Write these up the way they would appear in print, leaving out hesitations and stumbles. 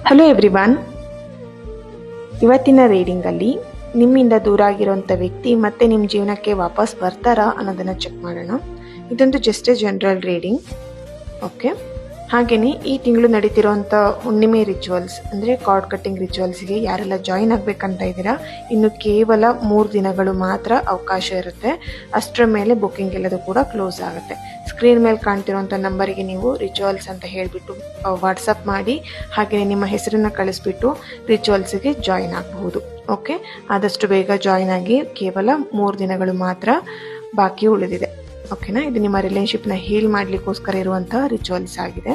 Hello everyone. ಇವತ್ತಿನ ರೀಡಿಂಗಲ್ಲಿ ನಿಮ್ಮಿಂದ ದೂರ ಆಗಿರೋಂಥ ವ್ಯಕ್ತಿ ಮತ್ತೆ ನಿಮ್ಮ ಜೀವನಕ್ಕೆ ವಾಪಸ್ ಬರ್ತಾರಾ ಅನ್ನೋದನ್ನು ಚೆಕ್ ಮಾಡೋಣ. ಇದೊಂದು just A general reading. Okay, ಹಾಗೆಯೇ ಈ ತಿಂಗಳು ನಡೀತಿರೋಂಥ ಹುಣ್ಣಿಮೆ ರಿಚುವಲ್ಸ್ ಅಂದರೆ ಕಾರ್ಡ್ ಕಟ್ಟಿಂಗ್ ರಿಚುವಲ್ಸ್ಗೆ ಯಾರೆಲ್ಲ ಜಾಯಿನ್ ಆಗಬೇಕಂತ ಇದ್ದೀರಾ, ಇನ್ನು ಕೇವಲ 3 ದಿನಗಳು ಮಾತ್ರ ಅವಕಾಶ ಇರುತ್ತೆ. ಅಷ್ಟರ ಮೇಲೆ ಬುಕ್ಕಿಂಗ್ ಎಲ್ಲದು ಕೂಡ ಕ್ಲೋಸ್ ಆಗುತ್ತೆ. ಸ್ಕ್ರೀನ್ ಮೇಲೆ ಕಾಣ್ತಿರೋಂಥ ನಂಬರಿಗೆ ನೀವು ರಿಚುವಲ್ಸ್ ಅಂತ ಹೇಳಿಬಿಟ್ಟು ವಾಟ್ಸಪ್ ಮಾಡಿ, ಹಾಗೆಯೇ ನಿಮ್ಮ ಹೆಸರನ್ನು ಕಳಿಸ್ಬಿಟ್ಟು ರಿಚುವಲ್ಸ್ಗೆ ಜಾಯಿನ್ ಆಗಬಹುದು. ಓಕೆ, ಆದಷ್ಟು ಬೇಗ ಜಾಯಿನ್ ಆಗಿ. ಕೇವಲ 3 ದಿನಗಳು ಮಾತ್ರ ಬಾಕಿ ಉಳಿದಿದೆ. ಓಕೆನಾ, ಇದು ನಿಮ್ಮ ರಿಲೇಶನ್ಶಿಪ್ನ ಹೀಲ್ ಮಾಡಲಿಕ್ಕೋಸ್ಕರ ಇರುವಂತಹ ರಿಚುವಲ್ಸ್ ಆಗಿದೆ.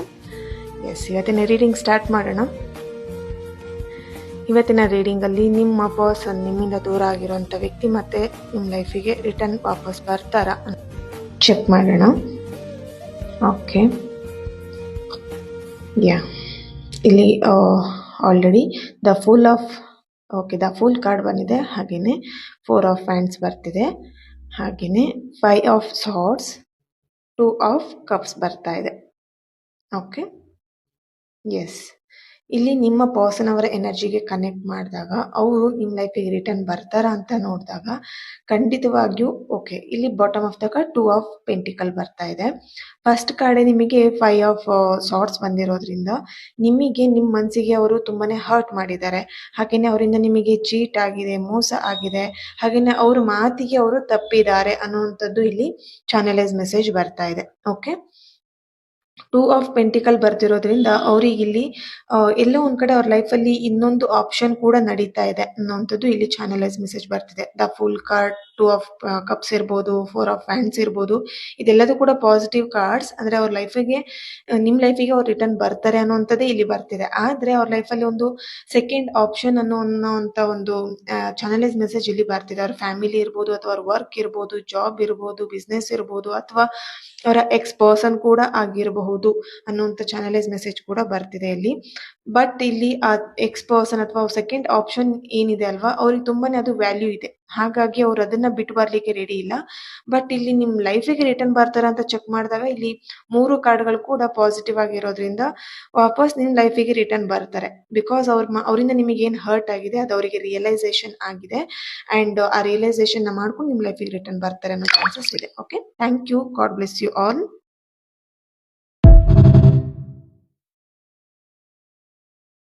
ಎಸ್, ಇವತ್ತಿನ ರೀಡಿಂಗ್ ಸ್ಟಾರ್ಟ್ ಮಾಡೋಣ. ಇವತ್ತಿನ ರೀಡಿಂಗಲ್ಲಿ ನಿಮ್ಮ ಪರ್ಸನ್, ನಿಮ್ಮಿಂದ ದೂರ ಆಗಿರುವಂಥ ವ್ಯಕ್ತಿ ಮತ್ತೆ ನಿಮ್ಮ ಲೈಫಿಗೆ ರಿಟರ್ನ್ ವಾಪಸ್ ಬರ್ತಾರಾ ಚೆಕ್ ಮಾಡೋಣ. ಓಕೆ, ಇಲ್ಲಿ ಆಲ್ರೆಡಿ ದ ಫುಲ್ ಕಾರ್ಡ್ ಬಂದಿದೆ, ಹಾಗೆಯೇ 4 ಆಫ್ ಹ್ಯಾಂಡ್ಸ್ ಬರ್ತಿದೆ, ಹಾಗೆಯೇ 5 ಆಫ್ ಸಾರ್ಡ್ಸ್, 2 ಆಫ್ ಕಪ್ಸ್ ಬರ್ತಾ ಇದೆ. ಓಕೆ, ಎಸ್, ಇಲ್ಲಿ ನಿಮ್ಮ ಪರ್ಸನ್ ಅವರ ಎನರ್ಜಿಗೆ ಕನೆಕ್ಟ್ ಮಾಡಿದಾಗ ಅವರು ನಿಮ್ಮ ಲೈಫಿಗೆ ರಿಟರ್ನ್ ಬರ್ತಾರಾ ಅಂತ ನೋಡಿದಾಗ ಖಂಡಿತವಾಗಿಯೂ ಓಕೆ. ಇಲ್ಲಿ bottom of the card 2 of pentacle ಬರ್ತಾ ಇದೆ. ಫಸ್ಟ್ ಕಾರ್ಡೆ ನಿಮಗೆ 5 ಆಫ್ ಸಾರ್ಟ್ಸ್ ಬಂದಿರೋದ್ರಿಂದ ನಿಮಗೆ ನಿಮ್ಮ ಮನಸ್ಸಿಗೆ ಅವರು ತುಂಬಾನೇ ಹರ್ಟ್ ಮಾಡಿದ್ದಾರೆ. ಹಾಗೆಯೇ ಅವರಿಂದ ನಿಮಗೆ ಚೀಟ್ ಆಗಿದೆ, ಮೋಸ ಆಗಿದೆ, ಹಾಗೆಯೇ ಅವ್ರ ಮಾತಿಗೆ ಅವರು ತಪ್ಪಿದ್ದಾರೆ ಅನ್ನುವಂಥದ್ದು ಇಲ್ಲಿ ಚಾನಲೈಸ್ ಮೆಸೇಜ್ ಬರ್ತಾ ಇದೆ. ಓಕೆ, 2 ಆಫ್ ಪೆಂಟಿಕಲ್ ಬರ್ತಿರೋದ್ರಿಂದ ಅವ್ರಿಗೆ ಇಲ್ಲಿ ಎಲ್ಲೋ ಒಂದ್ ಕಡೆ ಅವ್ರ ಲೈಫಲ್ಲಿ ಇನ್ನೊಂದು ಆಪ್ಷನ್ ಕೂಡ ನಡೀತಾ ಇದೆ ಅನ್ನೋಂಥದ್ದು ಇಲ್ಲಿ ಚಾನಲೈಸ್ ಮೆಸೇಜ್ ಬರ್ತಿದೆ. The full card, 2 of cups ಇರ್ಬೋದು, 4 ಆಫ್ ಹ್ಯಾಂಡ್ಸ್ ಇರ್ಬೋದು, ಇದೆಲ್ಲದೂ ಕೂಡ ಪಾಸಿಟಿವ್ ಕಾರ್ಡ್ಸ್. ಅಂದ್ರೆ ಅವ್ರ ಲೈಫಿಗೆ, ನಿಮ್ಮ ಲೈಫಿಗೆ ಅವ್ರು ರಿಟರ್ನ್ ಬರ್ತಾರೆ ಅನ್ನೋಂಥದ್ದೇ ಇಲ್ಲಿ ಬರ್ತಿದೆ. ಆದ್ರೆ ಅವ್ರ ಲೈಫಲ್ಲಿ ಒಂದು ಸೆಕೆಂಡ್ ಆಪ್ಷನ್ ಅನ್ನೋಂಥ ಒಂದು ಚಾನಲೈಸ್ ಮೆಸೇಜ್ ಇಲ್ಲಿ ಬರ್ತಿದೆ. ಅವ್ರ ಫ್ಯಾಮಿಲಿ ಇರ್ಬೋದು, ಅಥವಾ ಅವ್ರ ವರ್ಕ್ ಇರ್ಬೋದು, ಜಾಬ್ ಇರ್ಬೋದು, ಬಿಸ್ನೆಸ್ ಇರ್ಬೋದು, ಅಥವಾ ಅವರ ಎಕ್ಸ್ ಪರ್ಸನ್ ಕೂಡ ಆಗಿರಬಹುದು ಅನ್ನುವಂಥ ಚಾನಲೈಸ್ ಮೆಸೇಜ್ ಕೂಡ ಬರ್ತಿದೆ ಇಲ್ಲಿ. ಬಟ್ ಇಲ್ಲಿ ಆ ಎಕ್ಸ್ ಪರ್ಸನ್ ಅಥವಾ ಸೆಕೆಂಡ್ ಆಪ್ಷನ್ ಏನಿದೆ ಅಲ್ವಾ, ಅವ್ರಿಗೆ ತುಂಬಾನೇ ಅದು ವ್ಯಾಲ್ಯೂ ಇದೆ. ಹಾಗಾಗಿ ಅವ್ರು ಅದನ್ನ ಬಿಟ್ಟು ಬರ್ಲಿಕ್ಕೆ ರೆಡಿ ಇಲ್ಲ. ಬಟ್ ಇಲ್ಲಿ ನಿಮ್ ಲೈಫಿಗೆ ರಿಟರ್ನ್ ಬರ್ತಾರ ಅಂತ ಚೆಕ್ ಮಾಡಿದಾಗ ಇಲ್ಲಿ 3 ಕಾರ್ಡ್ಗಳು ಕೂಡ ಪಾಸಿಟಿವ್ ಆಗಿರೋದ್ರಿಂದ ವಾಪಸ್ ನಿಮ್ ಲೈಫಿಗೆ ರಿಟರ್ನ್ ಬರ್ತಾರೆ. ಬಿಕಾಸ್ ಅವರಿಂದ ನಿಮಗೆ ಏನ್ ಹರ್ಟ್ ಆಗಿದೆ ಅದು ಅವರಿಗೆ ರಿಯಲೈಸೇಷನ್ ಆಗಿದೆ. ಅಂಡ್ ಆ ರಿಯಲೈಸೇಷನ್ ನ ಮಾಡ್ಕೊಂಡು ನಿಮ್ ಲೈಫಿಗೆ ರಿಟರ್ನ್ ಬರ್ತಾರೆ ಅನ್ನೋ ಚಾನ್ಸಸ್ ಇದೆ. Okay, thank you. God bless you all.